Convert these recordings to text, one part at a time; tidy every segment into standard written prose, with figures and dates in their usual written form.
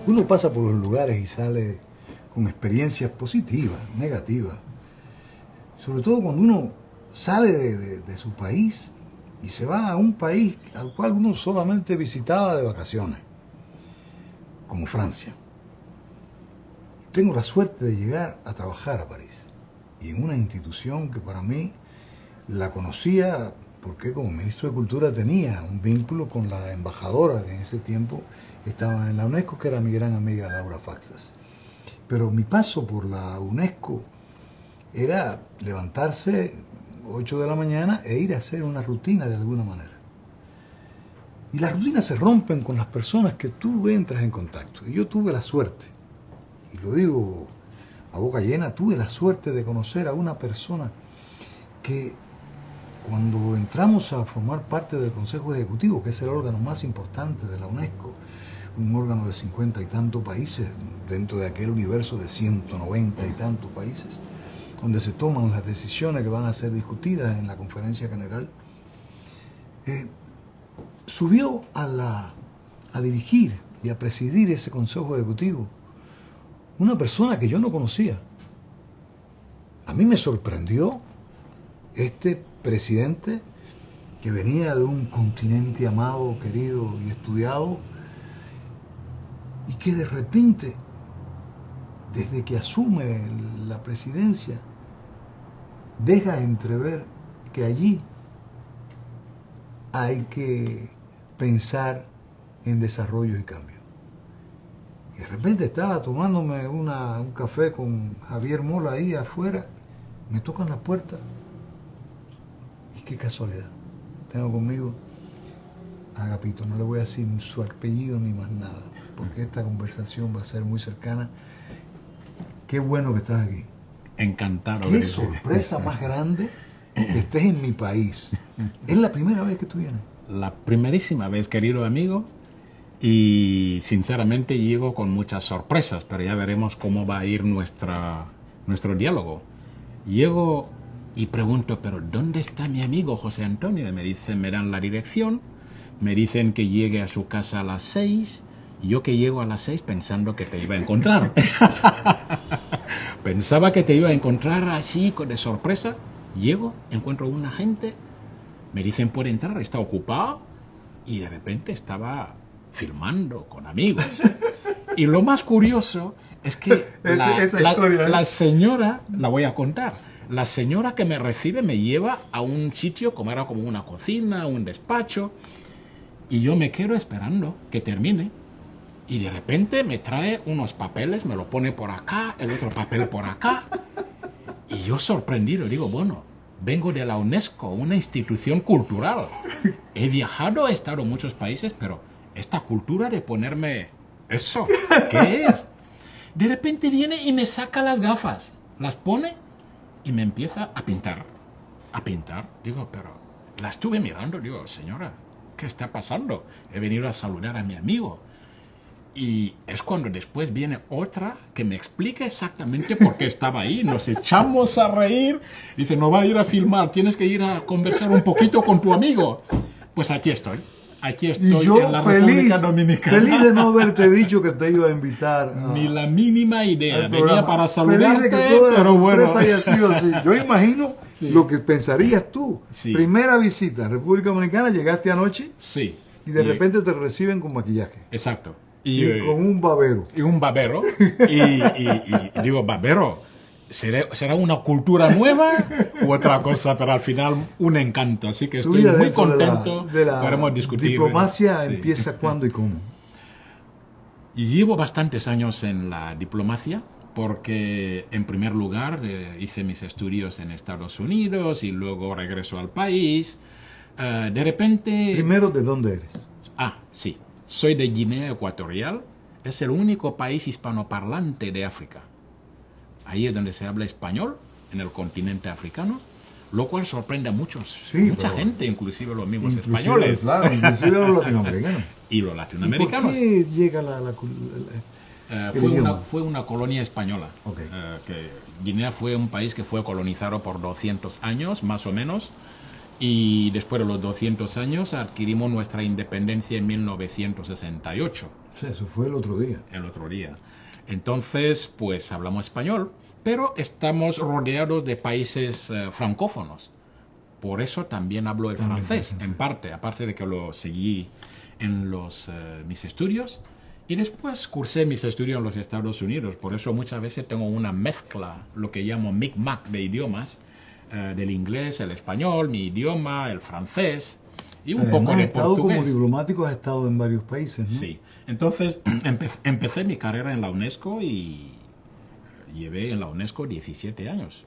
Uno pasa por los lugares y sale con experiencias positivas, negativas. Sobre todo cuando uno sale de su país y se va a un país al cual uno solamente visitaba de vacaciones, como Francia. Tengo la suerte de llegar a trabajar a París y en una institución que para mí la conocía porque como ministro de Cultura tenía un vínculo con la embajadora que en ese tiempo estaba en la UNESCO, que era mi gran amiga Laura Faxas. Pero mi paso por la UNESCO era levantarse 8 de la mañana e ir a hacer una rutina de alguna manera. Y las rutinas se rompen con las personas que tú entras en contacto. Y yo tuve la suerte, y lo digo a boca llena, tuve la suerte de conocer a una persona que cuando entramos a formar parte del Consejo Ejecutivo, que es el órgano más importante de la UNESCO, un órgano de 50 y tantos países, dentro de aquel universo de 190 y tantos países, donde se toman las decisiones que van a ser discutidas en la conferencia general, subió a dirigir y a presidir ese Consejo Ejecutivo una persona que yo no conocía. A mí me sorprendió este presidente que venía de un continente amado, querido y estudiado, y que de repente, desde que asume la presidencia, deja entrever que allí hay que pensar en desarrollo y cambio. Y de repente estaba tomándome un café con Javier Mola ahí afuera, me tocan la puerta, y qué casualidad, tengo conmigo a Agapito, no le voy a decir su apellido ni más nada, porque esta conversación va a ser muy cercana. Qué bueno que estás aquí. Encantado. Qué sorpresa más grande que estés en mi país. ¿Es la primera vez que tú vienes? La primerísima vez, querido amigo, y sinceramente llego con muchas sorpresas, pero ya veremos cómo va a ir nuestro diálogo. Llego y pregunto, pero ¿dónde está mi amigo José Antonio? Y me dicen, me dan la dirección, me dicen que llegue a su casa a las 6, y yo que llego a las 6 pensando que te iba a encontrar. Pensaba que te iba a encontrar así, de sorpresa. Llego, encuentro a un agente, me dicen puede entrar, está ocupado, y de repente estaba filmando con amigos. Y lo más curioso es que la señora, la voy a contar, la señora que me recibe me lleva a un sitio como era como una cocina, un despacho, y yo me quedo esperando que termine. Y de repente me trae unos papeles, me lo pone por acá, el otro papel por acá. Y yo sorprendido, digo, bueno, vengo de la UNESCO, una institución cultural. He viajado, he estado en muchos países, pero esta cultura de ponerme eso, ¿qué es? De repente viene y me saca las gafas, las pone y me empieza a pintar. A pintar, digo, pero la estuve mirando, digo, señora, ¿qué está pasando? He venido a saludar a mi amigo. Y es cuando después viene otra que me explica exactamente por qué estaba ahí. Nos echamos a reír. Dice, no va a ir a filmar, tienes que ir a conversar un poquito con tu amigo. Pues aquí estoy. Aquí estoy yo en la República Dominicana. Feliz de no haberte dicho que te iba a invitar. Ni la mínima idea. Venía para saludarte, saludarte, de que toda pero bueno. Haya sido así. Yo imagino sí. Lo que pensarías tú. Sí. Primera visita a República Dominicana, llegaste anoche. Sí. Y de repente te reciben con maquillaje. Exacto. Y con un babero. Y un babero. Y digo, babero, ¿será una cultura nueva u otra cosa? Pero al final un encanto. Así que estoy muy contento. Podemos discutir. ¿Diplomacia empieza cuándo y cómo? Y llevo bastantes años en la diplomacia. Porque en primer lugar hice mis estudios en Estados Unidos y luego regreso al país. De repente... Primero, ¿de dónde eres? Sí. Soy de Guinea Ecuatorial, es el único país hispanoparlante de África. Ahí es donde se habla español, en el continente africano, lo cual sorprende a muchos, mucha gente, inclusive los mismos españoles. Claro, inclusive los latinoamericanos. Y los latinoamericanos. ¿Y por qué llega ¿Qué idioma? Fue una colonia española. Ok. Que Guinea fue un país que fue colonizado por 200 años, más o menos, y después de los 200 años adquirimos nuestra independencia en 1968. O sea, eso fue el otro día. El otro día. Entonces, pues hablamos español, pero estamos rodeados de países francófonos. Por eso también hablo el También francés, francés. en parte, aparte de que lo seguí en mis estudios. Y después cursé mis estudios en los Estados Unidos. Por eso muchas veces tengo una mezcla, lo que llamo micmac de idiomas, del inglés, el español, mi idioma, el francés y un poco Además, de has estado portugués. como diplomático, has estado en varios países, ¿no? Sí, entonces empecé mi carrera en la UNESCO y llevé en la UNESCO 17 años.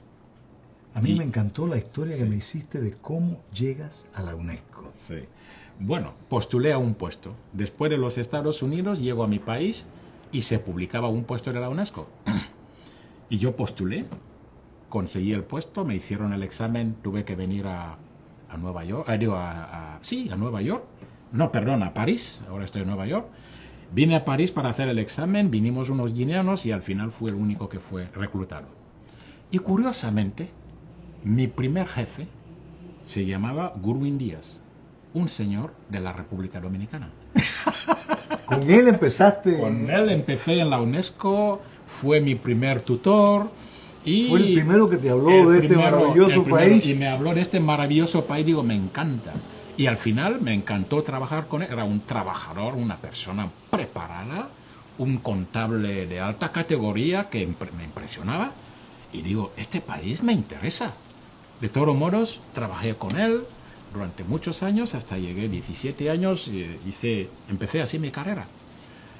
A mí Y- me encantó la historia que Sí. me hiciste de cómo llegas a la UNESCO. Sí. Bueno, postulé a un puesto. Después de los Estados Unidos llego a mi país y se publicaba un puesto de la UNESCO. Y yo postulé, conseguí el puesto, me hicieron el examen, tuve que venir a Nueva York, sí, a Nueva York. No, perdón, a París, ahora estoy en Nueva York. Vine a París para hacer el examen, vinimos unos guineanos y al final fui el único que fue reclutado. Y curiosamente, mi primer jefe se llamaba Gurwin Díaz, un señor de la República Dominicana. Con él empezaste. Con él empecé en la UNESCO, fue mi primer tutor y Fue el primero que te habló el de este maravilloso el primero, país. y me habló de este maravilloso país, digo, me encanta. Y al final me encantó trabajar con él, era un trabajador, una persona preparada, un contable de alta categoría que me impresionaba y digo, este país me interesa. De todos modos, trabajé con él durante muchos años, hasta llegué 17 años, empecé así mi carrera.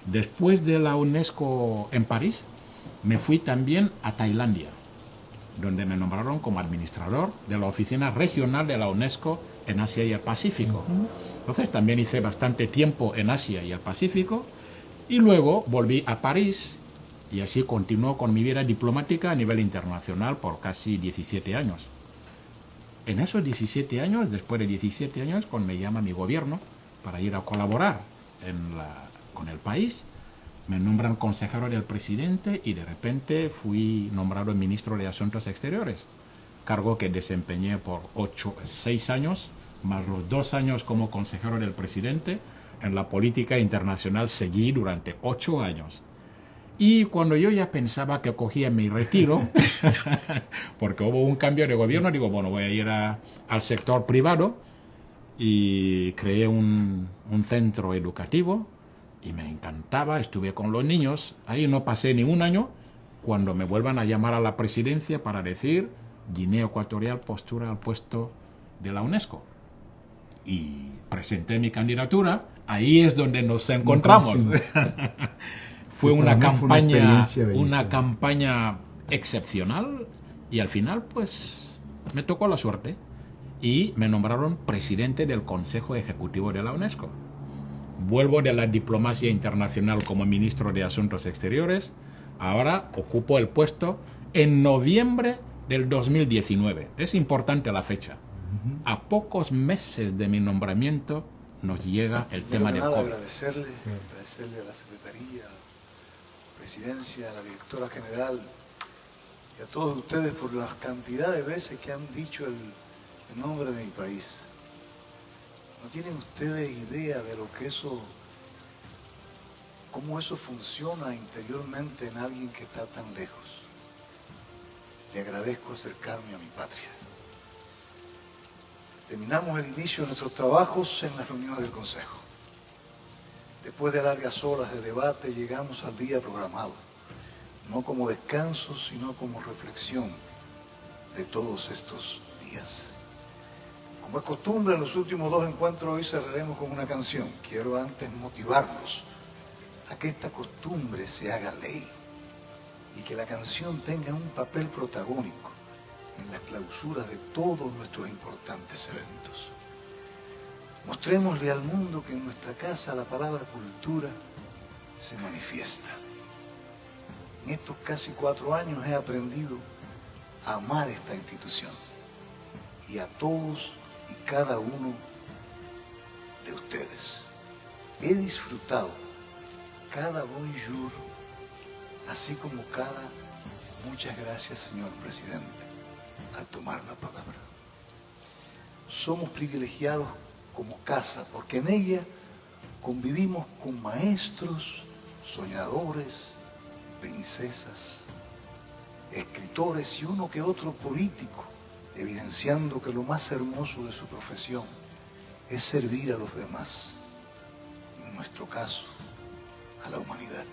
Después de la UNESCO en París, me fui también a Tailandia, donde me nombraron como administrador de la oficina regional de la UNESCO en Asia y el Pacífico. Entonces también hice bastante tiempo en Asia y el Pacífico, y luego volví a París, y así continuó con mi vida diplomática a nivel internacional por casi 17 años. En esos 17 años, después de 17 años, cuando me llama mi gobierno para ir a colaborar con el país, me nombran consejero del presidente y de repente fui nombrado ministro de Asuntos Exteriores, cargo que desempeñé por 6 años, más los 2 años como consejero del presidente. En la política internacional seguí durante 8 años. Y cuando yo ya pensaba que cogía mi retiro, porque hubo un cambio de gobierno, digo, bueno, voy a ir al sector privado y creé un centro educativo y me encantaba, estuve con los niños, ahí no pasé ni un año cuando me vuelvan a llamar a la presidencia para decir Guinea Ecuatorial postura al puesto de la UNESCO. Y presenté mi candidatura, ahí es donde nos encontramos. Fue una campaña excepcional y al final pues me tocó la suerte y me nombraron presidente del Consejo Ejecutivo de la UNESCO. Vuelvo de la diplomacia internacional como ministro de Asuntos Exteriores, ahora ocupo el puesto en noviembre del 2019. Es importante la fecha. A pocos meses de mi nombramiento nos llega el tema del COVID. Agradecerle a la Secretaría, Presidencia, a la Directora General y a todos ustedes por la cantidad de veces que han dicho el nombre de mi país. No tienen ustedes idea de lo que cómo eso funciona interiormente en alguien que está tan lejos. Le agradezco acercarme a mi patria. Terminamos el inicio de nuestros trabajos en las reuniones del Consejo. Después de largas horas de debate llegamos al día programado, no como descanso, sino como reflexión de todos estos días. Como es costumbre, en los últimos 2 encuentros hoy cerraremos con una canción. Quiero antes motivarlos a que esta costumbre se haga ley y que la canción tenga un papel protagónico en las clausuras de todos nuestros importantes eventos. Mostrémosle al mundo que en nuestra casa la palabra cultura se manifiesta. En estos casi 4 años he aprendido a amar esta institución y a todos y cada uno de ustedes. He disfrutado cada bonjour así como cada muchas gracias, señor presidente, al tomar la palabra. Somos privilegiados como casa, porque en ella convivimos con maestros, soñadores, princesas, escritores y uno que otro político, evidenciando que lo más hermoso de su profesión es servir a los demás, en nuestro caso, a la humanidad.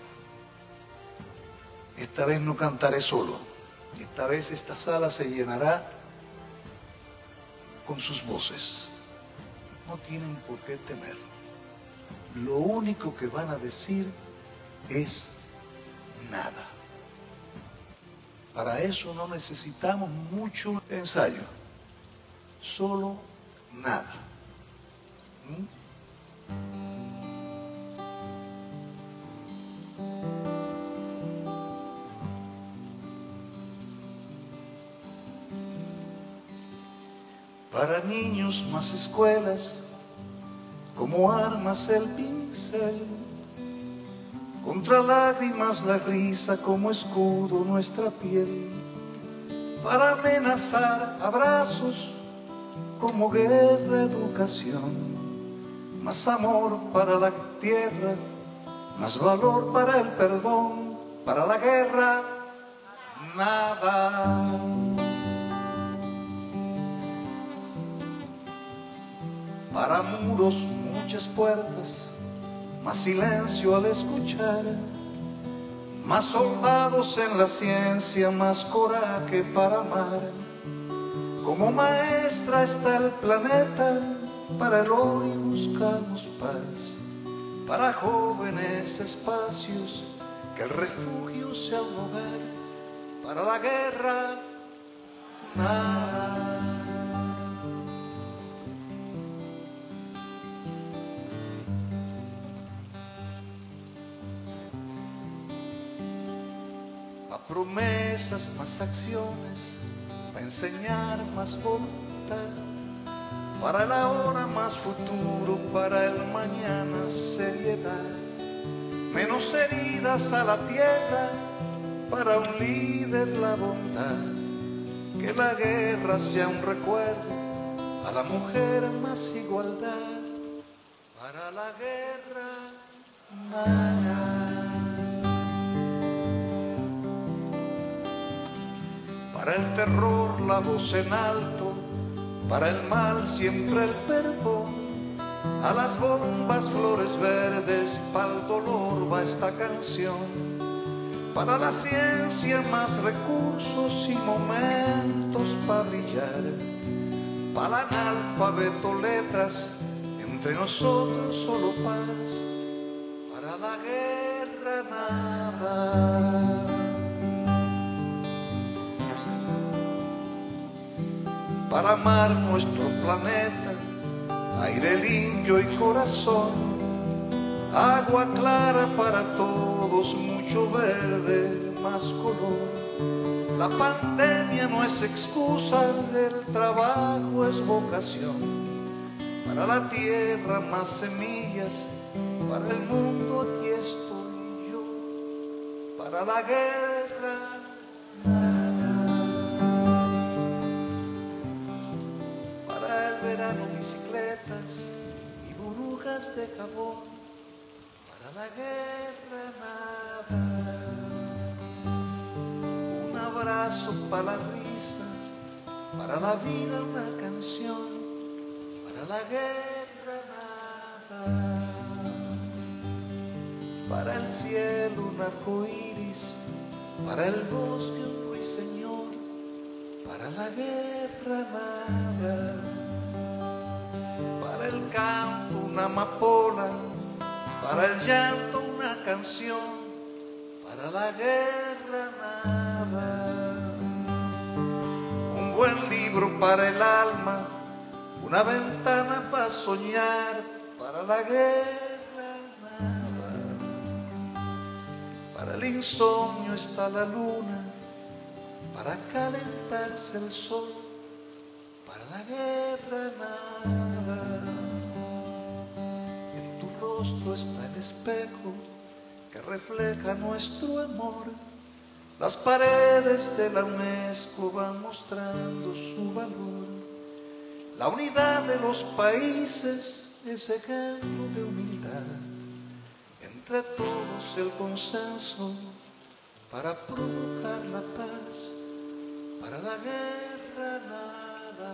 Esta vez no cantaré solo, esta vez esta sala se llenará con sus voces. No tienen por qué temer. Lo único que van a decir es nada. Para eso no necesitamos mucho ensayo, solo nada. Para niños más escuelas, como armas el pincel, contra lágrimas la risa como escudo nuestra piel, para amenazar abrazos como guerra educación, más amor para la tierra, más valor para el perdón, para la guerra nada. Para muros muchas puertas, más silencio al escuchar, más soldados en la ciencia, más coraje para amar. Como maestra está el planeta, para el hoy buscamos paz. Para jóvenes espacios, que el refugio sea un hogar. Para la guerra nada. Promesas, más acciones, para enseñar más voluntad, para el ahora más futuro, para el mañana seriedad, menos heridas a la tierra, para un líder la bondad, que la guerra sea un recuerdo, a la mujer más igualdad, para la guerra nada. Para el terror la voz en alto, para el mal siempre el perdón, a las bombas flores verdes, para el dolor va esta canción, para la ciencia más recursos y momentos para brillar, para el analfabeto letras, entre nosotros solo paz, para la guerra nada. Para amar nuestro planeta, aire limpio y corazón, agua clara para todos, mucho verde, más color. La pandemia no es excusa, el trabajo es vocación. Para la tierra más semillas, para el mundo aquí estoy yo. Para la guerra bicicletas y burbujas de jabón, para la guerra nada. Un abrazo para la risa, para la vida una canción, para la guerra nada. Para el cielo un arco iris, para el bosque un ruiseñor, para la guerra nada. Para el campo una amapola, para el llanto una canción, para la guerra nada. Un buen libro para el alma, una ventana para soñar, para la guerra nada. Para el insomnio está la luna, para calentarse el sol, para la guerra nada. En tu rostro está el espejo que refleja nuestro amor, Las paredes de la UNESCO van mostrando su valor. La unidad de los países es ejemplo de humildad. Entre todos el consenso para provocar la paz, para la guerra nada.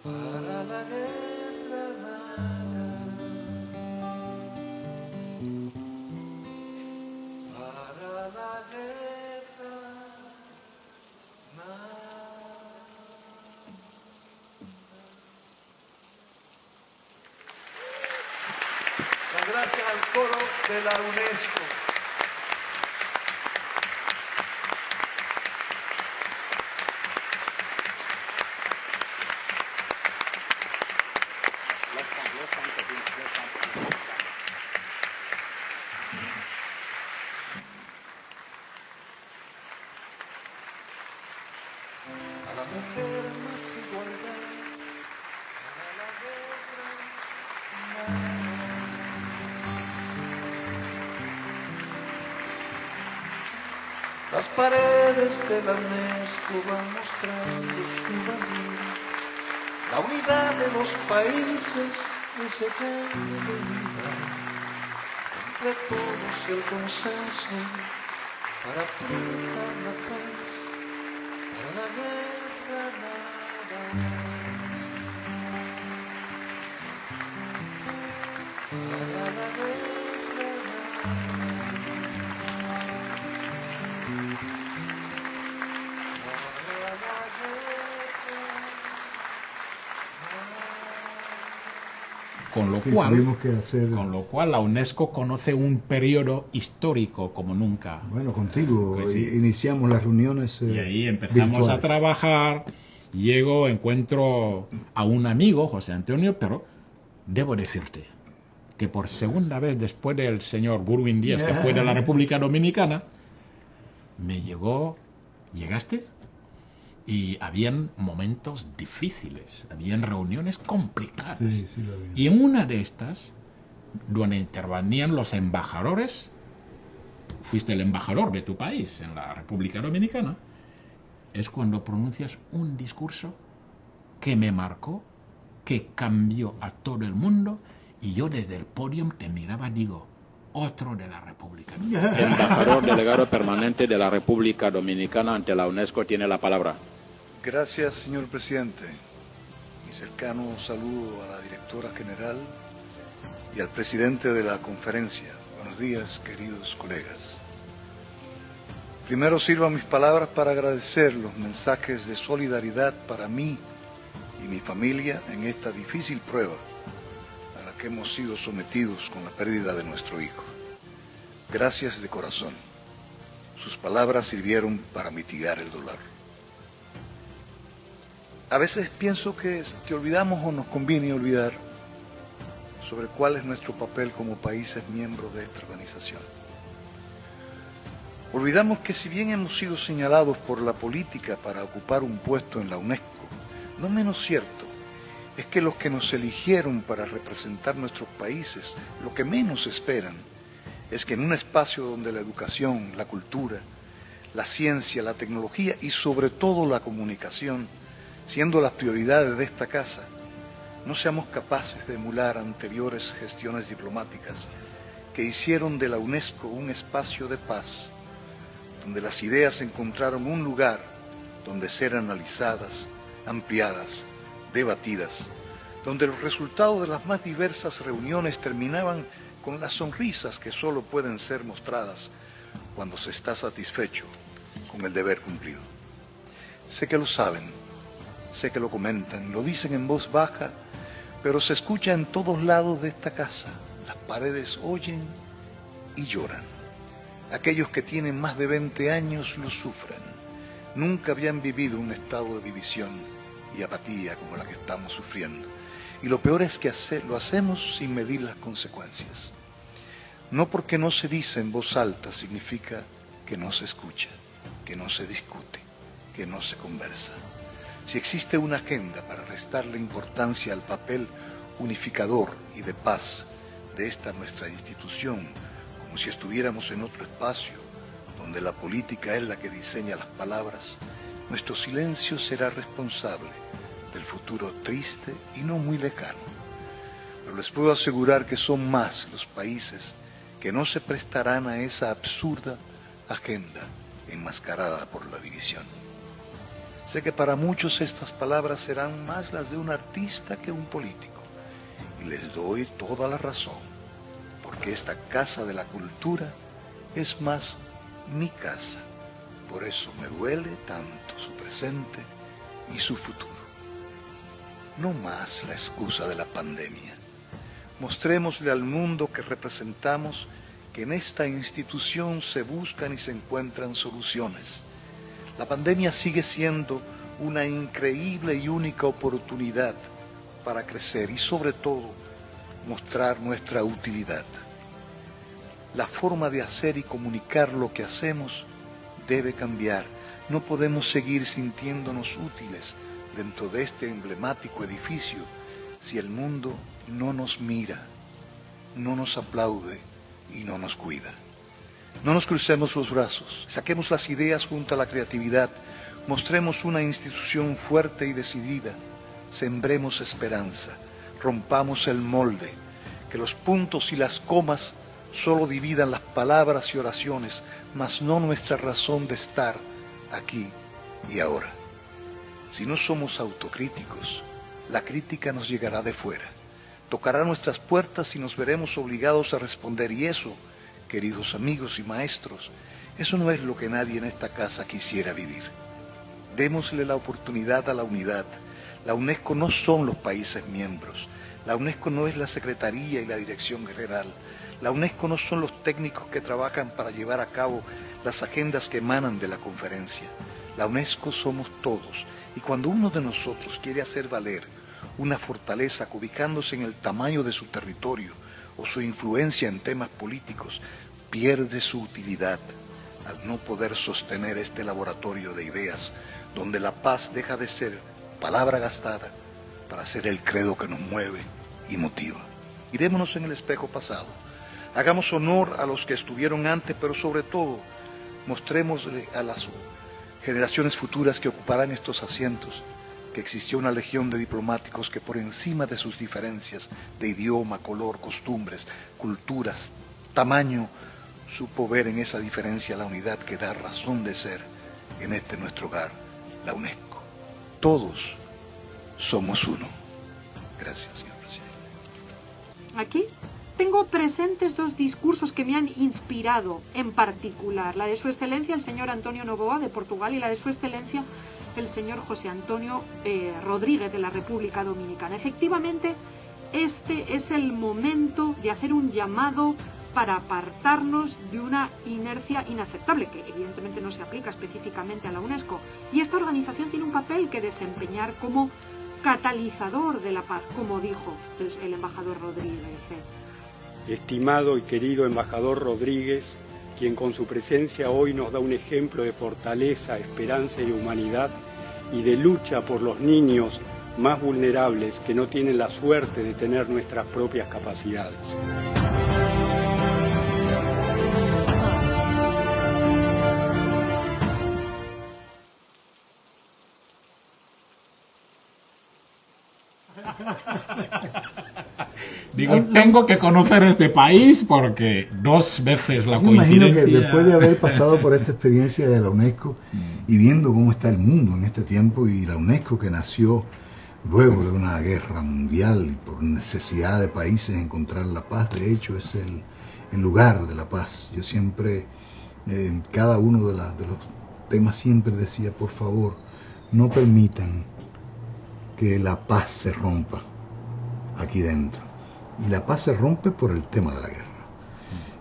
Para la guerra nada. Para la guerra nada. Muchas gracias al coro de la UNESCO. A la mujer más igualdad, para la guerra nada. Las paredes de la UNESCO van mostrando su valor. La unidad de los países es ejemplo de unidad. Entre todos el consenso para provocar la paz, para la guerra nada. Para la guerra nada. Con lo Sí, cual, tuvimos que hacer, la UNESCO conoce un periodo histórico como nunca. bueno, contigo Pues sí. iniciamos las reuniones Y ahí empezamos a virtuales. trabajar. Llego, encuentro a un amigo, José Antonio, pero debo decirte que por segunda vez después del señor Burwin Díaz, que fue de la República Dominicana, me llegaste y habían momentos difíciles, habían reuniones complicadas. Sí, sí, lo vi. Y en una de estas, donde intervenían los embajadores, fuiste el embajador de tu país en la República Dominicana, es cuando pronuncias un discurso que me marcó, que cambió a todo el mundo, y yo desde el podio te miraba, digo, otro de la República Dominicana. Embajador delegado permanente de la República Dominicana ante la UNESCO tiene la palabra. Gracias, señor presidente. Mi cercano saludo a la directora general y al presidente de la conferencia. Buenos días, queridos colegas. Primero sirvan mis palabras para agradecer los mensajes de solidaridad para mí y mi familia en esta difícil prueba a la que hemos sido sometidos con la pérdida de nuestro hijo. Gracias de corazón. Sus palabras sirvieron para mitigar el dolor. A veces pienso que olvidamos o nos conviene olvidar sobre cuál es nuestro papel como países miembros de esta organización. Olvidamos que si bien hemos sido señalados por la política para ocupar un puesto en la UNESCO, no menos cierto es que los que nos eligieron para representar nuestros países, lo que menos esperan es que en un espacio donde la educación, la cultura, la ciencia, la tecnología y sobre todo la comunicación, siendo las prioridades de esta casa, no seamos capaces de emular anteriores gestiones diplomáticas que hicieron de la UNESCO un espacio de paz, donde las ideas encontraron un lugar donde ser analizadas, ampliadas, debatidas, donde los resultados de las más diversas reuniones terminaban con las sonrisas que solo pueden ser mostradas cuando se está satisfecho con el deber cumplido. Sé que lo saben, sé que lo comentan, lo dicen en voz baja, pero se escucha en todos lados de esta casa. Las paredes oyen y lloran. Aquellos que tienen más de 20 años lo sufren. Nunca habían vivido un estado de división y apatía como la que estamos sufriendo. Y lo peor es que lo hacemos sin medir las consecuencias. No porque no se dice en voz alta significa que no se escucha, que no se discute, que no se conversa. Si existe una agenda para restarle importancia al papel unificador y de paz de esta nuestra institución, como si estuviéramos en otro espacio, donde la política es la que diseña las palabras, nuestro silencio será responsable del futuro triste y no muy lejano. Pero les puedo asegurar que son más los países que no se prestarán a esa absurda agenda enmascarada por la división. Sé que para muchos estas palabras serán más las de un artista que un político, y les doy toda la razón, porque esta casa de la cultura es más mi casa. Por eso me duele tanto su presente y su futuro. No más la excusa de la pandemia. Mostrémosle al mundo que representamos que en esta institución se buscan y se encuentran soluciones. La pandemia sigue siendo una increíble y única oportunidad para crecer y sobre todo mostrar nuestra utilidad. La forma de hacer y comunicar lo que hacemos debe cambiar. No podemos seguir sintiéndonos útiles dentro de este emblemático edificio si el mundo no nos mira, no nos aplaude y no nos cuida. No nos crucemos los brazos, saquemos las ideas junto a la creatividad, mostremos una institución fuerte y decidida, sembremos esperanza, rompamos el molde, que los puntos y las comas solo dividan las palabras y oraciones, mas no nuestra razón de estar aquí y ahora. Si no somos autocríticos, la crítica nos llegará de fuera, tocará nuestras puertas y nos veremos obligados a responder, y eso, queridos amigos y maestros, eso no es lo que nadie en esta casa quisiera vivir. Démosle la oportunidad a la unidad. La UNESCO no son los países miembros, la UNESCO no es la Secretaría y la Dirección General, la UNESCO no son los técnicos que trabajan para llevar a cabo las agendas que emanan de la conferencia. La UNESCO somos todos, y cuando uno de nosotros quiere hacer valer una fortaleza ubicándose en el tamaño de su territorio o su influencia en temas políticos, pierde su utilidad al no poder sostener este laboratorio de ideas donde la paz deja de ser palabra gastada para ser el credo que nos mueve y motiva. Mirémonos en el espejo pasado, hagamos honor a los que estuvieron antes, pero sobre todo mostrémosle a las generaciones futuras que ocuparán estos asientos que existió una legión de diplomáticos que por encima de sus diferencias de idioma, color, costumbres, culturas, tamaño, supo ver en esa diferencia la unidad que da razón de ser en este nuestro hogar, la UNESCO. Todos somos uno. Gracias, señor presidente. Aquí tengo presentes dos discursos que me han inspirado en particular, la de Su Excelencia el señor Antonio Noboa de Portugal y la de Su Excelencia el señor José Antonio Rodríguez de la República Dominicana. Efectivamente, este es el momento de hacer un llamado para apartarnos de una inercia inaceptable, que evidentemente no se aplica específicamente a la UNESCO. Y esta organización tiene un papel que desempeñar como catalizador de la paz, como dijo el embajador Rodríguez. Estimado y querido embajador Rodríguez, quien con su presencia hoy nos da un ejemplo de fortaleza, esperanza y humanidad, y de lucha por los niños más vulnerables que no tienen la suerte de tener nuestras propias capacidades. Digo, tengo que conocer este país porque 2 veces la coincidencia... Me imagino que después de haber pasado por esta experiencia de la UNESCO y viendo cómo está el mundo en este tiempo, y la UNESCO que nació luego de una guerra mundial y por necesidad de países encontrar la paz, de hecho es el lugar de la paz. Yo siempre, en cada uno de los temas siempre decía, por favor, no permitan que la paz se rompa aquí dentro. Y la paz se rompe por el tema de la guerra.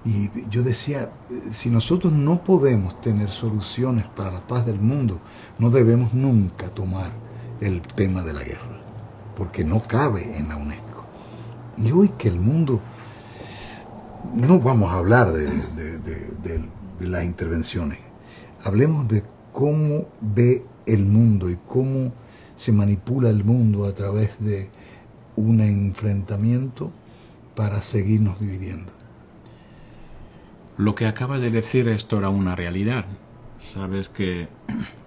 Y yo decía, si nosotros no podemos tener soluciones para la paz del mundo, no debemos nunca tomar el tema de la guerra, porque no cabe en la UNESCO. Y hoy que el mundo, no vamos a hablar de las intervenciones, hablemos de cómo ve el mundo y cómo se manipula el mundo a través de un enfrentamiento para seguirnos dividiendo. Lo que acabas de decir es toda una realidad. Sabes que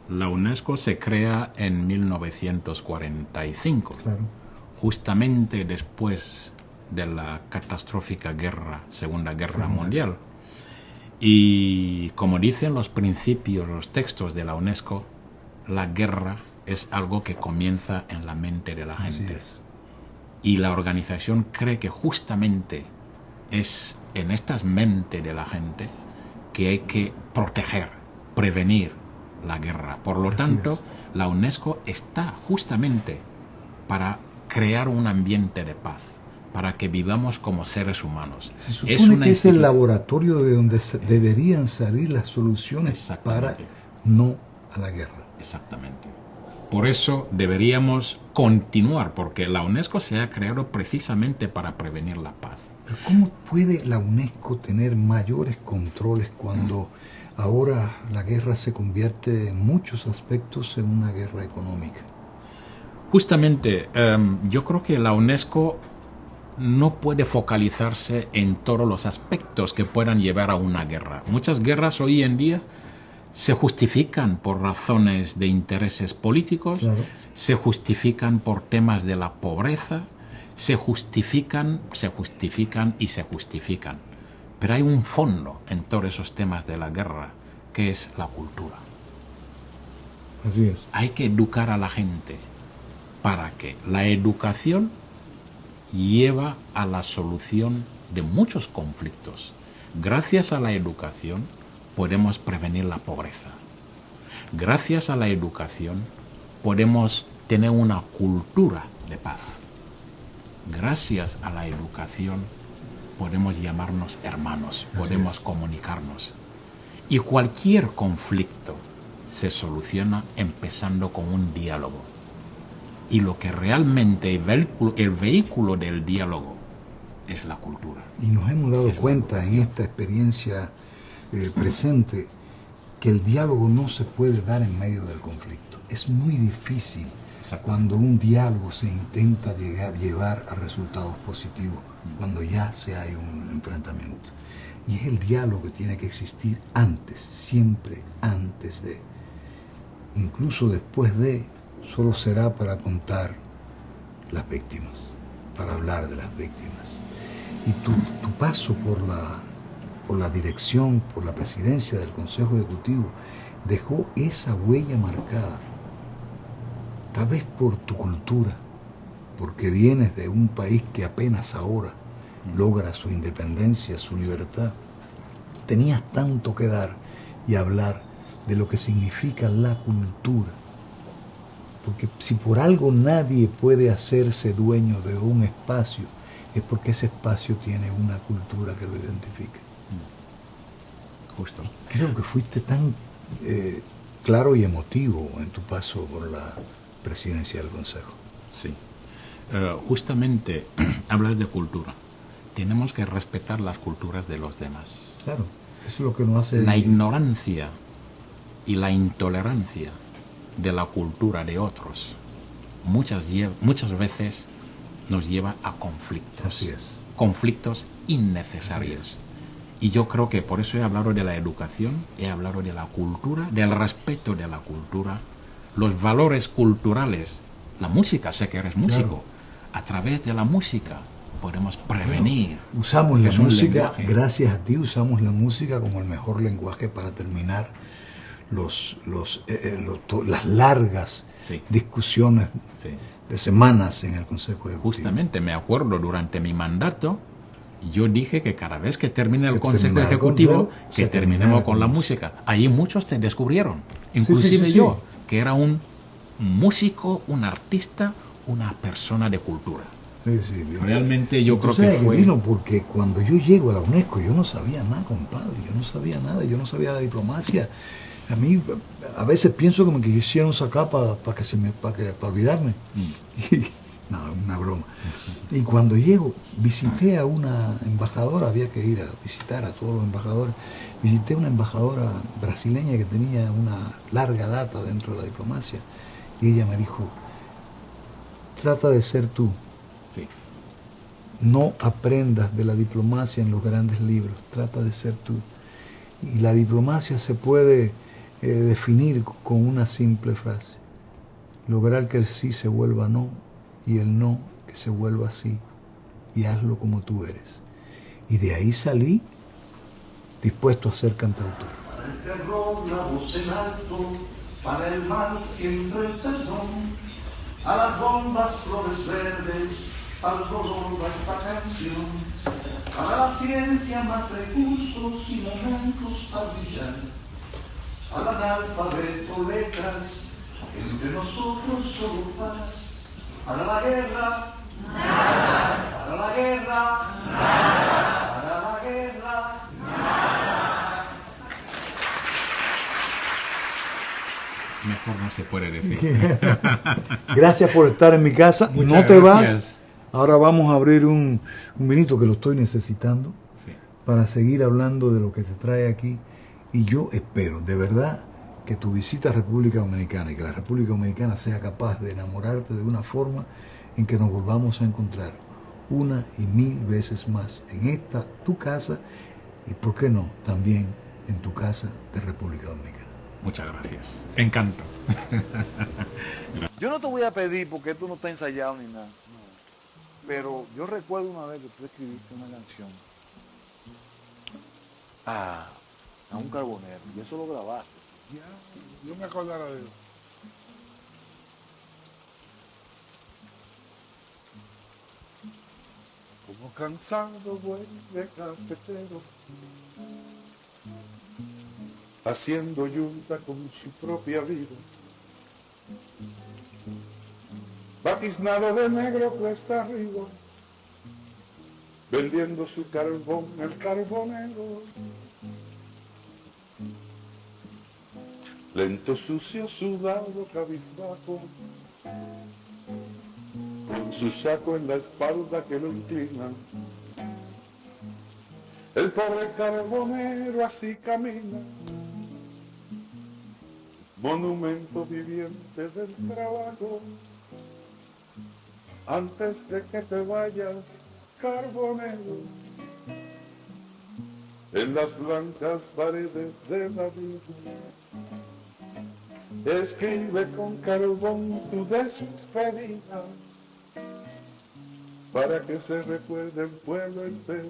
la UNESCO se crea en 1945, Claro. justamente después de la catastrófica Segunda Guerra Mundial. Y como dicen los principios, los textos de la UNESCO, la guerra es algo que comienza en la mente de la Así gente. es. Y la organización cree que justamente es en estas mentes de la gente que hay que proteger, prevenir la guerra. Por lo Así tanto, es. la UNESCO está justamente para crear un ambiente de paz, para que vivamos como seres humanos. Se supone que es el institu- laboratorio de donde deberían salir las soluciones para Exactamente. no a la guerra. Exactamente. Por eso deberíamos continuar, porque la UNESCO se ha creado precisamente para prevenir la paz. Pero ¿cómo puede la UNESCO tener mayores controles cuando ahora la guerra se convierte en muchos aspectos en una guerra económica? Justamente, yo creo que la UNESCO no puede focalizarse en todos los aspectos que puedan llevar a una guerra. Muchas guerras hoy en día se justifican por razones de intereses políticos, Claro. se justifican por temas de la pobreza, se justifican. Pero hay un fondo en todos esos temas de la guerra, que es la cultura. Así es. Hay que educar a la gente para que la educación lleva a la solución de muchos conflictos. Gracias a la educación podemos prevenir la pobreza. Gracias a la educación podemos tener una cultura de paz. Gracias a la educación podemos llamarnos hermanos, podemos comunicarnos. Y cualquier conflicto se soluciona empezando con un diálogo. Y lo que realmente el vehículo del diálogo es la cultura. Y nos hemos dado Es la cuenta en esta experiencia presente que el diálogo no se puede dar en medio del conflicto. Es muy difícil cuando un diálogo se intenta llevar a resultados positivos, cuando ya se hay un enfrentamiento. Y es el diálogo que tiene que existir antes, siempre antes de. Incluso después de, solo será para contar las víctimas, para hablar de las víctimas. Y tu paso por la dirección, por la presidencia del Consejo Ejecutivo, dejó esa huella marcada, tal vez por tu cultura, porque vienes de un país que apenas ahora logra su independencia, su libertad. Tenías tanto que dar y hablar de lo que significa la cultura, porque si por algo nadie puede hacerse dueño de un espacio, es porque ese espacio tiene una cultura que lo identifica. Justo. Creo que fuiste tan claro y emotivo en tu paso por la presidencia del Consejo. Sí. Justamente hablas de cultura. Tenemos que respetar las culturas de los demás. Claro, eso es lo que nos hace... La ignorancia y la intolerancia de la cultura de otros muchas veces nos lleva a conflictos. Así es. Conflictos innecesarios. Y yo creo que por eso he hablado de la educación, he hablado de la cultura, del respeto de la cultura, los valores culturales. La música, sé que eres músico. Claro. A través de la música podemos prevenir. Bueno, usamos la Es un música, lenguaje. gracias a ti, usamos la música como el mejor lenguaje para terminar las largas Sí. discusiones Sí. de semanas en el Consejo Ejecutivo. Justamente me acuerdo durante mi mandato, yo dije que cada vez que termine el Que Consejo terminara el Ejecutivo, Consejo, que se terminemos terminara con con la música. música. Allí muchos te descubrieron, inclusive sí. yo, que era un músico, un artista, una persona de cultura. Sí, sí, bien. Realmente yo Tú creo sabes que fue... vino porque cuando yo llego a la UNESCO yo no sabía nada, compadre, yo no sabía nada, yo no sabía de diplomacia. A mí a veces pienso como que hicieron sacar para olvidarme. No, una broma. Y cuando llego, visité a una embajadora, había que ir a visitar a todos los embajadores. Visité a una embajadora brasileña que tenía una larga data dentro de la diplomacia. Y ella me dijo, trata de ser tú. Sí. No aprendas de la diplomacia en los grandes libros, trata de ser tú. Y la diplomacia se puede definir con una simple frase: lograr que el sí se vuelva no y el no que se vuelva sí, y hazlo como tú eres. Y de ahí salí dispuesto a ser cantautor. Para el terror la voz en alto, para el mal siempre el perdón, a las bombas flores verdes, al dolor va esta canción, para la ciencia más recursos y momentos para brillar, al analfabeto letras, entre nosotros solo paz, para la guerra, nada, para la guerra, nada, para la guerra, nada. Mejor no se puede decir. Gracias por estar en mi casa. Muchas no te gracias. vas. Ahora vamos a abrir un vinito que lo estoy necesitando, Sí. para seguir hablando de lo que te trae aquí. Y yo espero, de verdad, que tu visita a República Dominicana y que la República Dominicana sea capaz de enamorarte de una forma en que nos volvamos a encontrar una y mil veces más en esta, tu casa, y por qué no, también en tu casa de República Dominicana. Muchas gracias. Encanto. Yo no te voy a pedir porque tú no estás ensayado ni nada. Pero yo recuerdo una vez que tú escribiste una canción a un carbonero y eso lo grabaste. Ya, yo me acordaré de eso. Como cansado vuelve cafetero, haciendo yunta con su propia vida. Batiznado de negro cuesta arriba, vendiendo su carbón, el carbonero. Lento, sucio, sudado, cabizbajo, con su saco en la espalda que lo inclina. El pobre carbonero así camina, monumento viviente del trabajo. Antes de que te vayas, carbonero, en las blancas paredes de la vida, escribe con carbón tu despedida, para que se recuerde el pueblo entero,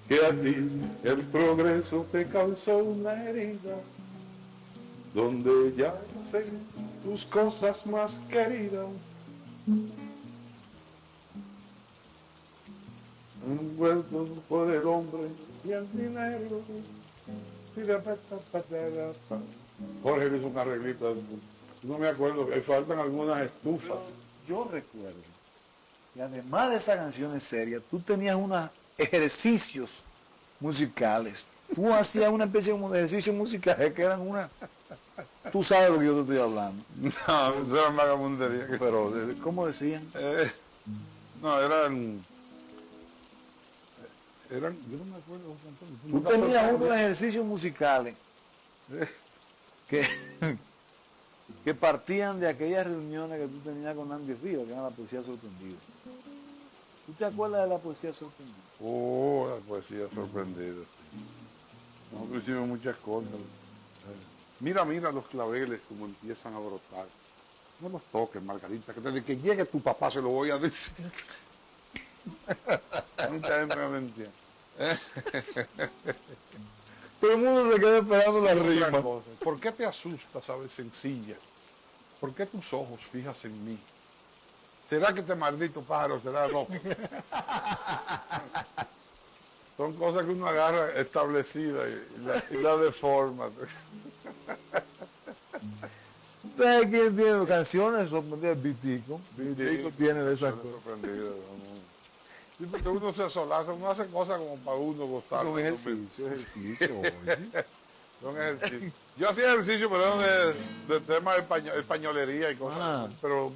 que a ti el progreso te causó una herida, donde yacen tus cosas más queridas. Envuelto por el hombre y el dinero. Jorge le hizo un arreglito, no me acuerdo, me faltan algunas estufas. Yo recuerdo que además de esas canciones serias, tú tenías unos ejercicios musicales. Tú hacías una especie como de ejercicios musicales que eran una... Tú sabes de lo que yo te estoy hablando. No, eso era vagabundería. Pero, ¿cómo decían? No, eran, yo no me acuerdo. Tú tenías unos ejercicios musicales que partían de aquellas reuniones que tú tenías con Andy Ríos, que era la poesía sorprendida. ¿Tú te acuerdas de la poesía sorprendida? Oh, la poesía sorprendida. Nosotros hicimos muchas cosas. Mira los claveles como empiezan a brotar. No los toques, Margarita, que desde que llegue tu papá se lo voy a decir. Mucha gente no lo entiende. Todo el mundo se queda esperando la rima. Otra cosa, ¿por qué te asustas, sabes, sencilla? ¿Por qué tus ojos fijas en mí? ¿Será que este maldito pájaro será loco? Son cosas que uno agarra establecidas y la deforma. ¿Sabes quién tiene canciones sorprendidas? Vitico. Vitico tiene de esas cosas. Sí, porque uno se solaza, uno hace cosas como para uno gustar. Son ejercicios. Son ejercicios. Yo hacía ejercicio, pero de temas de españolería y cosas. Pero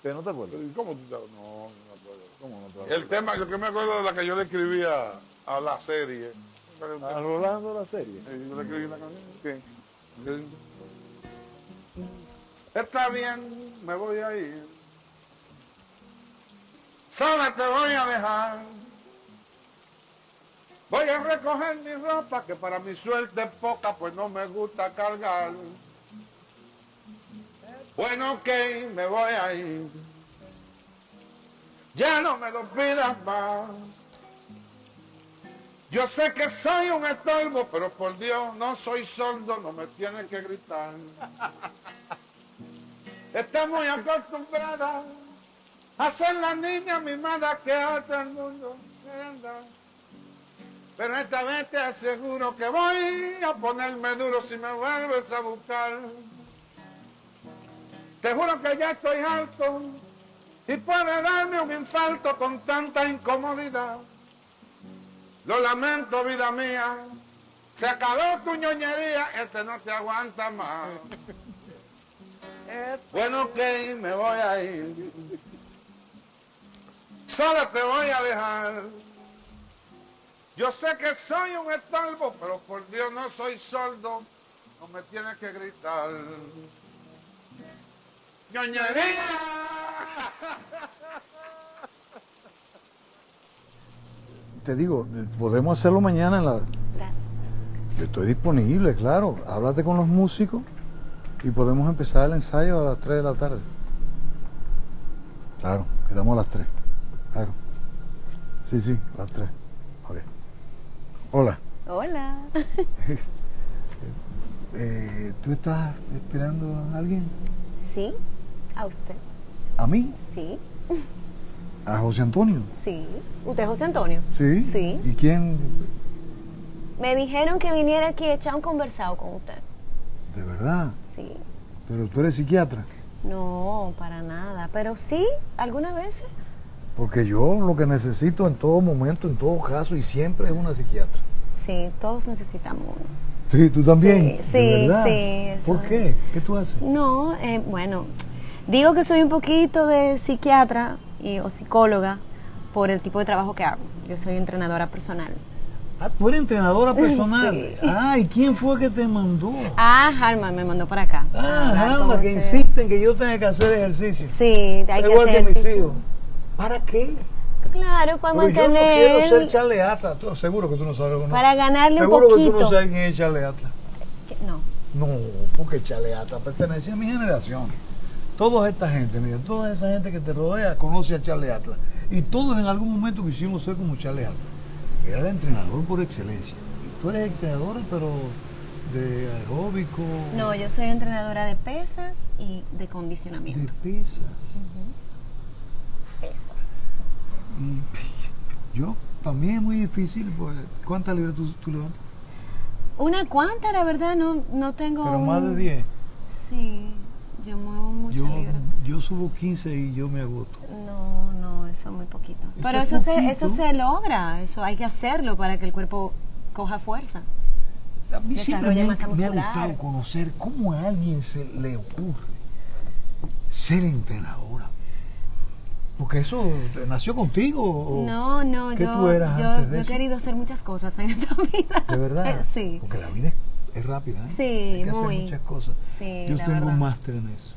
no te acuerdas. ¿Cómo tú te acuerdas? No me acuerdo. ¿Cómo no te acuerdas? El tema, lo que me acuerdo de la que yo le escribía a la serie. ¿A Rolando la serie? Yo le escribí una canción. ¿Qué? Está bien, me voy a ir. Sola te voy a dejar. Voy a recoger mi ropa, que para mi suerte es poca, pues no me gusta cargar. Bueno, ok, me voy a ir. Ya no me lo pidas más. Yo sé que soy un estorbo, pero por Dios no soy sordo, no me tienes que gritar. Está muy acostumbrada a ser la niña mimada que a todo el mundo anda. Pero esta vez te aseguro que voy a ponerme duro si me vuelves a buscar. Te juro que ya estoy harto y puede darme un infarto con tanta incomodidad. Lo lamento, vida mía, se acabó tu ñoñería, este no te aguanta más. Bueno, ok, me voy a ir. Solo te voy a dejar. Yo sé que soy un estorbo, pero por Dios no soy sordo, no me tienes que gritar. ¡Ñoñería! Te digo, podemos hacerlo mañana en la... Gracias. Yo estoy disponible, claro. Háblate con los músicos y podemos empezar el ensayo a las 3 de la tarde. Claro, quedamos a las 3. Claro. Sí, a las 3. Ok. Hola. Hola. ¿Tú estás esperando a alguien? Sí, a usted. ¿A mí? Sí, ¿A José Antonio? sí. ¿Usted es José Antonio? Sí. Sí. ¿Y quién? Me dijeron que viniera aquí a echar un conversado con usted. ¿De verdad? Sí. ¿Pero tú eres psiquiatra? No, para nada. Pero sí, algunas veces. Porque yo lo que necesito en todo momento, en todo caso y siempre es una psiquiatra. Sí, todos necesitamos uno. Sí, ¿tú también? Sí, ¿De verdad? sí, eso ¿Por es. qué? ¿Qué tú haces? No, bueno, digo que soy un poquito de psiquiatra o psicóloga por el tipo de trabajo que hago. Yo soy entrenadora personal. Ah, tú eres entrenadora personal. Sí. Ah, ¿y quién fue que te mandó? Ah, Harman me mandó para acá. Ah, ¿cómo Alma, que insisten que yo tenga que hacer ejercicio. Sí, hay que Igual hacer que mis ejercicio. hijos. ¿Para qué? Claro, para Pero yo no mantener... quiero ser Charlie Atlas. Tú, seguro que tú no sabes. ¿No? Para ganarle un seguro que tú no poquito. sabes quién es Charlie Atlas. No. No, porque Charlie Atlas pertenece a mi generación. Toda esta gente, mira, toda esa gente que te rodea conoce a Charlie Atlas. Y todos en algún momento quisimos ser como Charlie Atlas. Era el entrenador por excelencia. Y tú eres entrenadora, pero de aeróbico. No, yo soy entrenadora de pesas y de condicionamiento. De pesas. Pesas. Y yo, para mí es muy difícil, pues, ¿cuántas libras tú levantas? Una cuanta, la verdad, no tengo... Pero más de 10. Sí, yo muevo mucha libra. Yo subo 15 y yo me agoto. No, eso es muy poquito. Eso Pero es eso se logra, eso hay que hacerlo para que el cuerpo coja fuerza. A mí siempre Desarrolla me masa ha muscular. gustado conocer cómo a alguien se le ocurre ser entrenadora. Porque eso nació contigo. ¿O No, qué tú eras antes de yo he eso? querido hacer muchas cosas en esta vida. ¿De verdad? Sí. Porque la vida es rápida, ¿eh? Sí, hay que muy. hacer muchas cosas. Sí, Yo la tengo verdad. un máster en eso.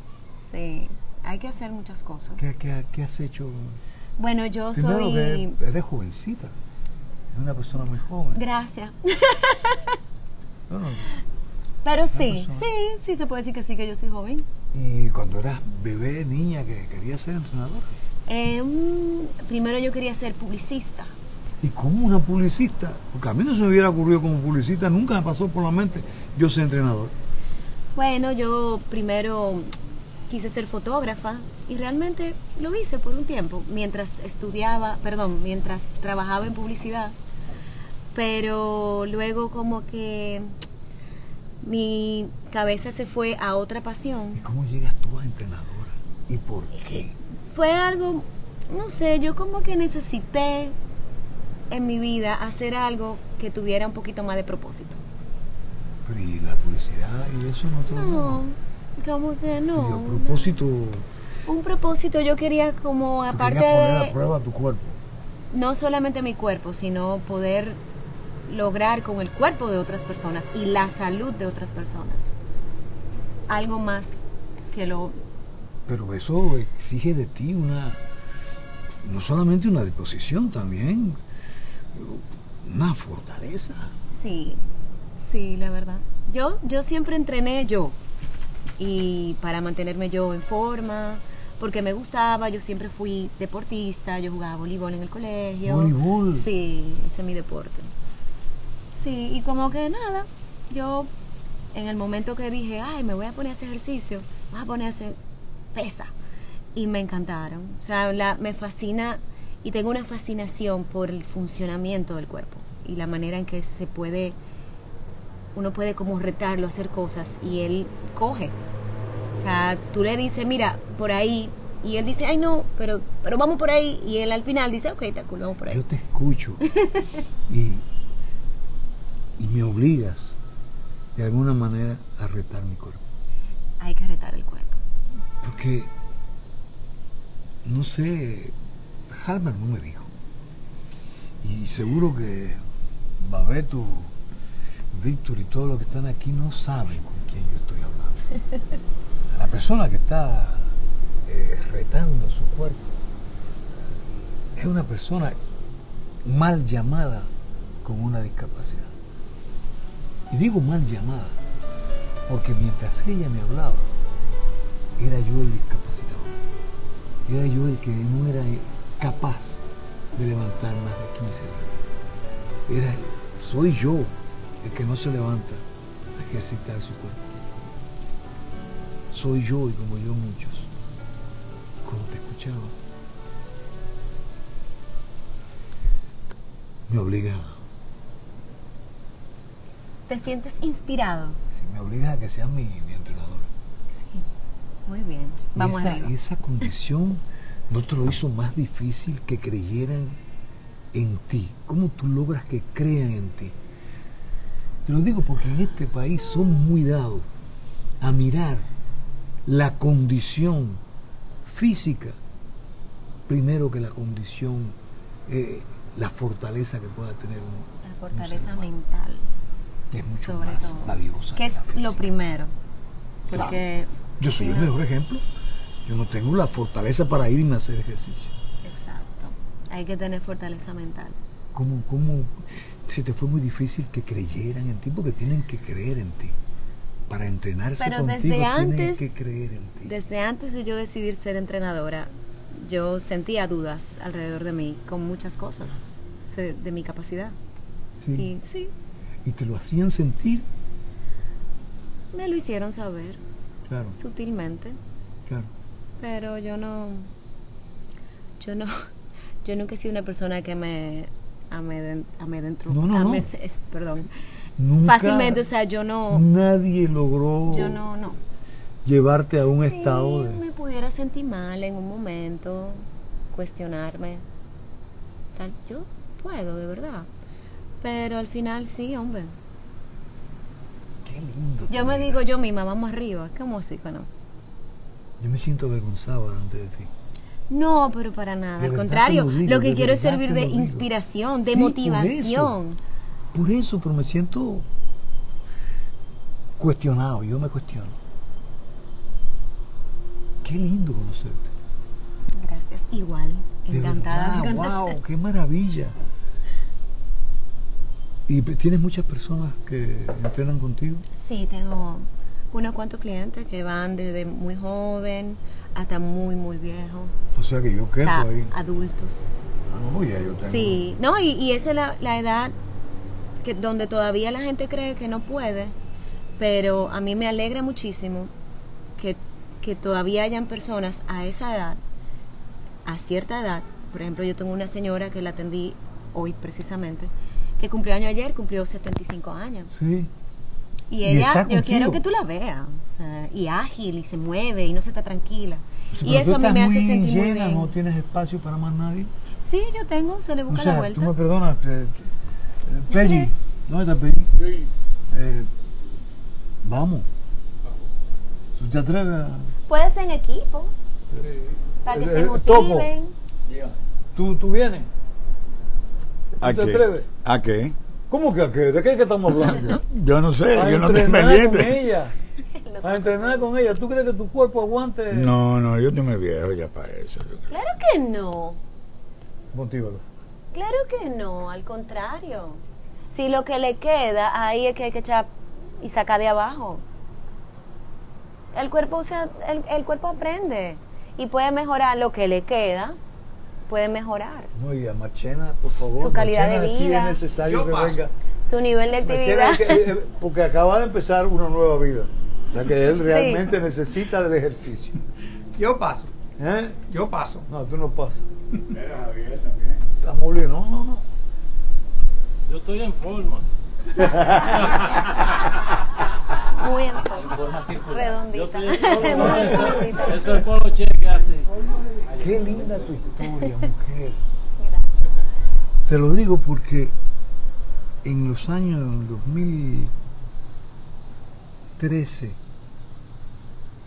Sí, hay que hacer muchas cosas. ¿Qué has hecho? Bueno, yo Primero soy... que eres jovencita. Eres una persona muy joven. Gracias. Bueno, Pero sí, persona. sí se puede decir que sí, que yo soy joven. y cuando eras bebé, niña, que querías ser entrenadora. Primero yo quería ser publicista. ¿Y cómo una publicista? Porque a mí no se me hubiera ocurrido como publicista, nunca me pasó por la mente, yo soy entrenador. Bueno, yo primero quise ser fotógrafa y realmente lo hice por un tiempo, mientras trabajaba en publicidad. Pero luego como que mi cabeza se fue a otra pasión. ¿Y cómo llegas tú a entrenadora? ¿Y por qué? Fue algo, no sé, yo como que necesité en mi vida hacer algo que tuviera un poquito más de propósito. Pero ¿y la publicidad y eso no te lo No, llama? como que Y no. a propósito, Un propósito yo quería como tú aparte querías poner a de prueba tu cuerpo. no solamente mi cuerpo, sino poder lograr con el cuerpo de otras personas y la salud de otras personas algo más que lo... Pero eso exige de ti no solamente una disposición, también una fortaleza. Sí, sí, la verdad. Yo siempre entrené y para mantenerme yo en forma, porque me gustaba, yo siempre fui deportista, yo jugaba voleibol en el colegio. ¿Voleibol? Sí, ese es mi deporte. Sí, y como que nada, yo en el momento que dije, ay, me voy a poner a hacer ejercicio, me voy a poner a hacer pesa, y me encantaron. O sea, me fascina y tengo una fascinación por el funcionamiento del cuerpo y la manera en que uno puede como retarlo a hacer cosas y él coge. O sea, tú le dices, mira, por ahí, y él dice, ay no, pero vamos por ahí, y él al final dice, ok, está cool, vamos por ahí. Yo te escucho y me obligas de alguna manera a retar mi cuerpo. Hay que retar el cuerpo. Porque, no sé, Halmer no me dijo. Y seguro que Babeto, Víctor y todos los que están aquí no saben con quién yo estoy hablando. La persona que está retando su cuerpo es una persona mal llamada con una discapacidad. Y digo mal llamada porque mientras ella me hablaba, era yo el discapacitado. Era yo el que no era capaz de levantar más de 15 libras. Soy yo el que no se levanta a ejercitar su cuerpo. Soy yo y como yo muchos. Y cuando te escuchaba, me obliga. ¿Te sientes inspirado? Sí, me obliga a que sea mi entrenador. Sí, muy bien. Vamos arriba. Esa condición no te lo hizo más difícil que creyeran en ti. ¿Cómo tú logras que crean en ti? Te lo digo porque en este país somos muy dados a mirar la condición física primero que la condición, la fortaleza que pueda tener la fortaleza mental, que es mucho sobre más todo valiosa. Que es lo primero. Porque claro. Yo soy el mejor ejemplo. Yo no tengo la fortaleza para irme a hacer ejercicio. Exacto. Hay que tener fortaleza mental. ¿Cómo se te fue muy difícil que creyeran en ti? Porque tienen que creer en ti. Para entrenarse pero contigo tienen que creer en ti. Desde antes de yo decidir ser entrenadora, yo sentía dudas alrededor de mí con muchas cosas de mi capacidad. Sí. Y sí. ¿Y te lo hacían sentir? Me lo hicieron saber. Claro. Sutilmente. Claro. Pero yo nunca he sido una persona que me amedrentó. No. Perdón. Nunca, fácilmente, o sea, yo no. Nadie logró. Yo no. Llevarte a un estado de. Me pudiera sentir mal en un momento, cuestionarme. Tal, yo puedo, de verdad. Pero al final sí, hombre. Qué lindo. Yo me digo yo misma, vamos arriba. ¿Cómo así que no? Yo me siento avergonzado delante de ti. No, pero para nada. Al contrario, lo que quiero es servir de inspiración, de motivación. Por eso, pero me siento cuestionado. Yo me cuestiono. Qué lindo conocerte. Gracias, igual. Encantada de conocer. Wow, qué maravilla. ¿Y tienes muchas personas que entrenan contigo? Sí, tengo unos cuantos clientes que van desde muy joven hasta muy, muy viejo. O sea que yo quedo ahí. Adultos. Ah, no, ya yo tengo. Sí, no, y esa es la edad donde todavía la gente cree que no puede, pero a mí me alegra muchísimo que todavía hayan personas a esa edad, a cierta edad. Por ejemplo, yo tengo una señora que la atendí hoy precisamente, que cumplió año ayer, cumplió 75 años. Sí. Y ella, yo quiero que tú la veas, o sea, y ágil, y se mueve, y no se está tranquila. Y eso a mí me hace sentir muy bien. ¿No tienes espacio para más nadie? Sí, yo tengo, se le busca la vuelta. Tú me perdonas, Peggy, ¿dónde está Peggy? Sí. Vamos. ¿Tú te atreves? Puede ser en equipo, para que se motiven. ¿Tú vienes? ¿A ¿Tú te qué? atreves? ¿A qué? ¿Cómo que a qué? ¿De qué estamos hablando? Yo no sé, yo no estoy con pendiente. ella. A entrenar con ella. ¿Tú crees que tu cuerpo aguante? No, yo estoy muy viejo ya para eso. Claro que no. Motívalo. Claro que no, al contrario. Si lo que le queda, ahí es que hay que echar y sacar de abajo. El cuerpo, o sea, el cuerpo aprende y puede mejorar lo que le queda, puede mejorar. No, y a Marchena, por favor. Su calidad Marchena, de sí vida. es necesario Yo que paso. venga. Su nivel de actividad. Marchena, porque acaba de empezar una nueva vida. O sea que él realmente necesita del ejercicio. Yo paso. ¿Eh? Yo paso. No, tú no pasas. Mira, Javier también. Estás molido. No. Yo estoy en forma. Muy en En forma. forma circular. Redondita. Yo estoy en forma. Muy redondita. Eso es el polo che que hace. Qué linda tu historia, mujer. Gracias. Te lo digo porque en los años 2013,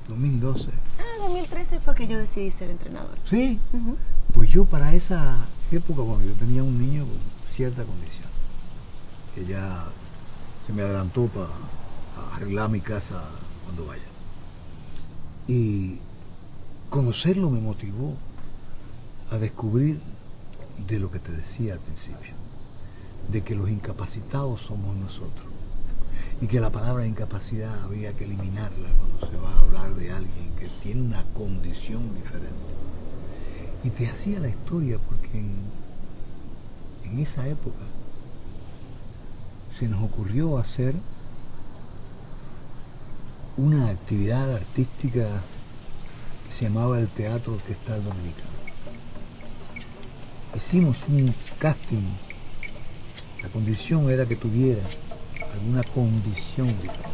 2012, 2013 fue que yo decidí ser entrenador. ¿sí? Ujú. Pues yo para esa época, cuando yo tenía un niño con cierta condición, que ya se me adelantó para arreglar mi casa cuando vaya. Y conocerlo me motivó a descubrir de lo que te decía al principio, de que los incapacitados somos nosotros y que la palabra incapacidad habría que eliminarla cuando se va a hablar de alguien que tiene una condición diferente. Y te hacía la historia porque en esa época se nos ocurrió hacer una actividad artística que se llamaba el Teatro Orquestal Dominicano. Hicimos un casting. La condición era que tuviera alguna condición diferente.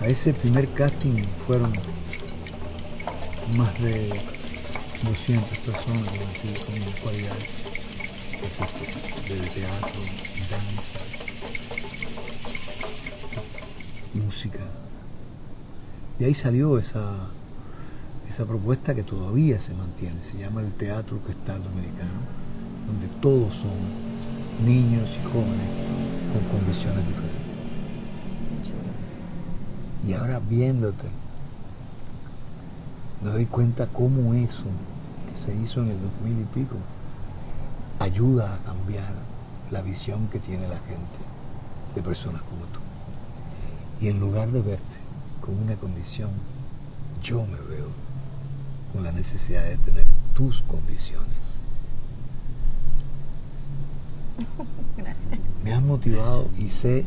A ese primer casting fueron más de 200 personas con cualidades de teatro, danza, música. Y ahí salió esa propuesta que todavía se mantiene, se llama el Teatro Orquestal Dominicano, donde todos son niños y jóvenes con condiciones diferentes. Y ahora viéndote, me doy cuenta cómo eso que se hizo en el 2000 y pico ayuda a cambiar la visión que tiene la gente de personas como tú. Y en lugar de verte con una condición, yo me veo con la necesidad de tener tus condiciones. Gracias. Me has motivado y sé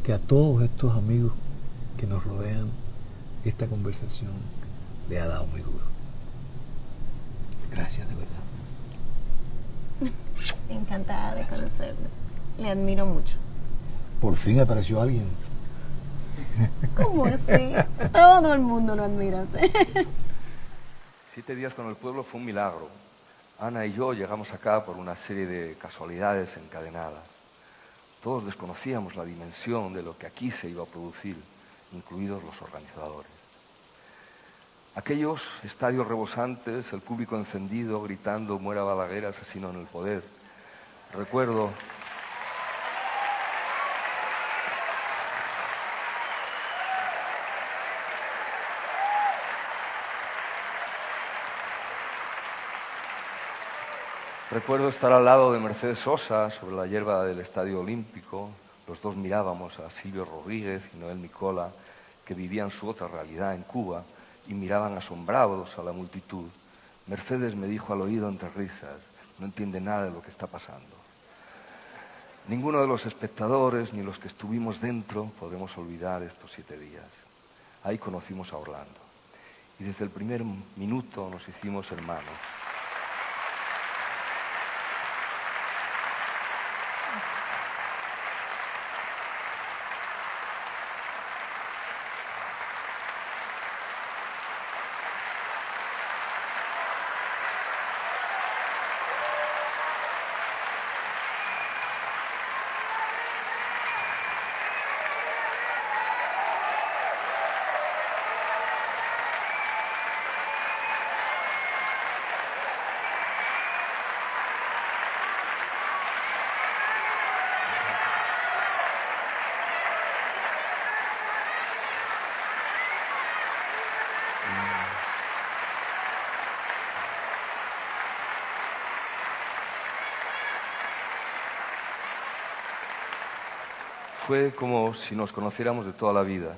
que a todos estos amigos que nos rodean, esta conversación le ha dado muy duro. Gracias de verdad. Encantada de conocerlo. Le admiro mucho. Por fin apareció alguien. ¿Cómo así? Todo el mundo lo admira. 7 días con el pueblo fue un milagro. Ana y yo llegamos acá por una serie de casualidades encadenadas. Todos desconocíamos la dimensión de lo que aquí se iba a producir, incluidos los organizadores. Aquellos estadios rebosantes, el público encendido, gritando "Muera Balaguer, asesino en el poder". Recuerdo estar al lado de Mercedes Sosa sobre la hierba del Estadio Olímpico. Los dos mirábamos a Silvio Rodríguez y Noel Nicola, que vivían su otra realidad en Cuba, y miraban asombrados a la multitud. Mercedes me dijo al oído entre risas: "No entiende nada de lo que está pasando". Ninguno de los espectadores ni los que estuvimos dentro podremos olvidar estos 7 días. Ahí conocimos a Orlando y desde el primer minuto nos hicimos hermanos. Fue como si nos conociéramos de toda la vida.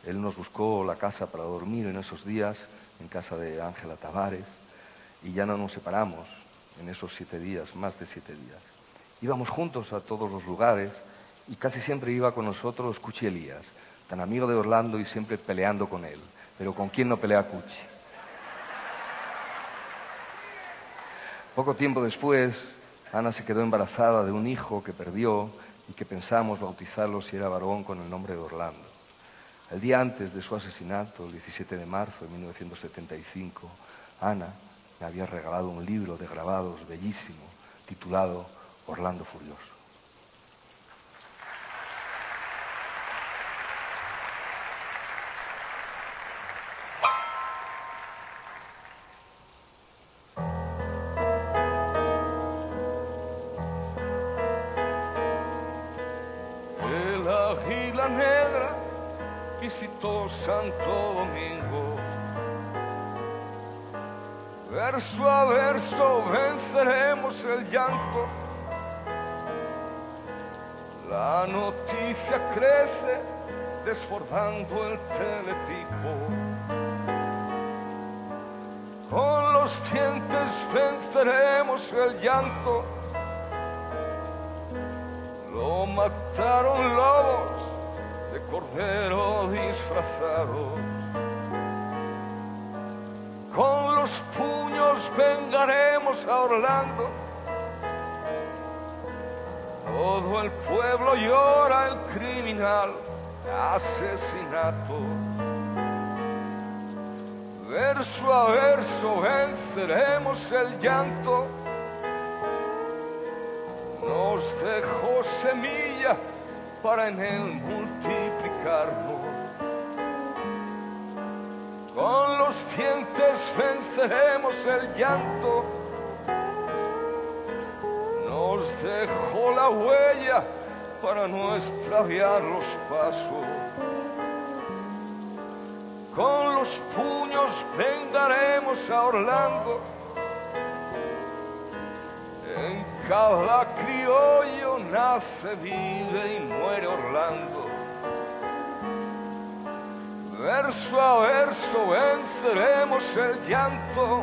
Él nos buscó la casa para dormir en esos días, en casa de Ángela Tavares, y ya no nos separamos en esos 7 días, más de 7 días. Íbamos juntos a todos los lugares y casi siempre iba con nosotros Cuchi Elías, tan amigo de Orlando y siempre peleando con él. Pero ¿con quién no pelea Cuchi? Poco tiempo después, Ana se quedó embarazada de un hijo que perdió y que pensamos bautizarlo, si era varón, con el nombre de Orlando. El día antes de su asesinato, el 17 de marzo de 1975, Ana me había regalado un libro de grabados bellísimo, titulado Orlando Furioso. El águila negra visitó Santo Domingo. Verso a verso venceremos el llanto. La noticia crece desbordando el teletipo. Con los dientes venceremos el llanto. Lo mataron lobos de cordero disfrazados. Con los puños vengaremos a Orlando. Todo el pueblo llora el criminal asesinato. Verso a verso venceremos el llanto. Nos dejó semilla para en él multiplicarnos. Con los dientes venceremos el llanto. Nos dejó la huella para no extraviar los pasos. Con los puños vengaremos a Orlando. En cada criollo nace, vive y muere Orlando. Verso a verso venceremos el llanto.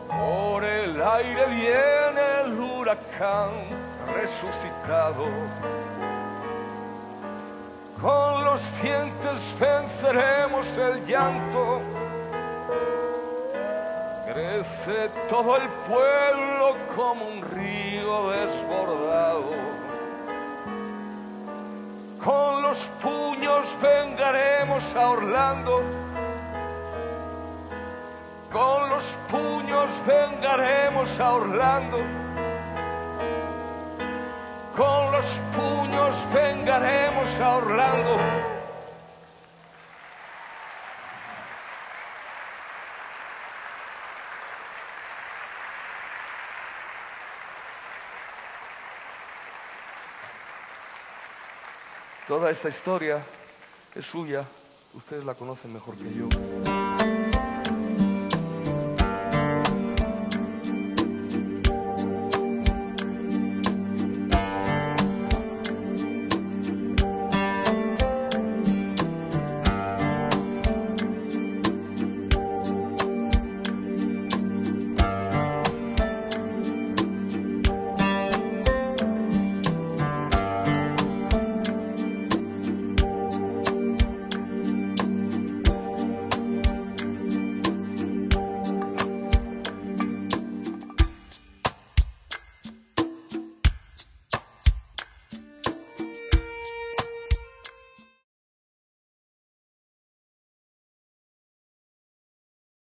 Por el aire viene el huracán resucitado. Con los dientes venceremos el llanto. Crece todo el pueblo como un río desbordado. Con los puños vengaremos a Orlando. Con los puños vengaremos a Orlando. Con los puños vengaremos a Orlando. Toda esta historia es suya, ustedes la conocen mejor que yo.